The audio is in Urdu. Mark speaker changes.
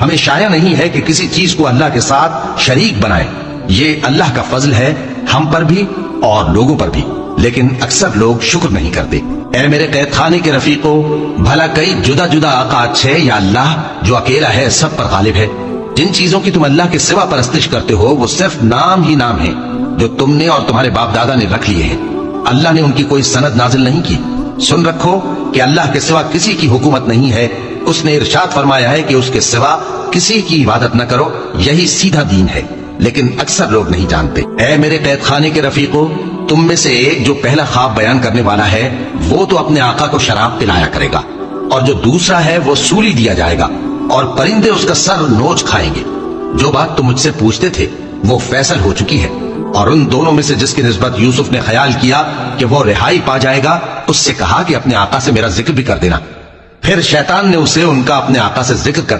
Speaker 1: ہمیں شایع نہیں ہے کہ کسی چیز کو اللہ کے ساتھ شریک بنائے. یہ اللہ کا فضل ہے ہم پر بھی اور لوگوں پر بھی، لیکن اکثر لوگ شکر نہیں کرتے. اے میرے قید خانے کے رفیقو، بھلا کئی جدا جدا آقا اچھے یا اللہ جو اکیلا ہے سب پر غالب ہے؟ جن چیزوں کی تم اللہ کے سوا پرستش کرتے ہو وہ صرف نام ہی نام ہیں جو تم نے اور تمہارے باپ دادا نے رکھ لیے ہیں. اللہ نے ان کی کوئی سند نازل نہیں کی. سن رکھو کہ اللہ کے سوا کسی کی حکومت نہیں ہے. اس نے ارشاد فرمایا ہے کہ اس کے سوا کسی کی عبادت نہ کرو، یہی سیدھا دین ہے، لیکن اکثر لوگ نہیں جانتے. اے میرے قید خانے کے رفیقو، تم میں سے ایک جو پہلا خواب بیان کرنے والا ہے وہ تو اپنے آقا کو شراب پلایا کرے گا، اور جو دوسرا ہے وہ سولی دیا جائے گا اور پرندے اس کا سر نوچ کھائیں گے. جو بات تم مجھ سے پوچھتے تھے وہ فیصل ہو چکی ہے، اور ان دونوں میں سے جس کی نسبت یوسف نے خیال کیا کہ وہ رہائی پا جائے گا، اس سے کہا کہ اپنے آقا سے میرا ذکر بھی کر دینا. پھر شیطان نے اسے ان کا اپنے آقا سے ذکر کر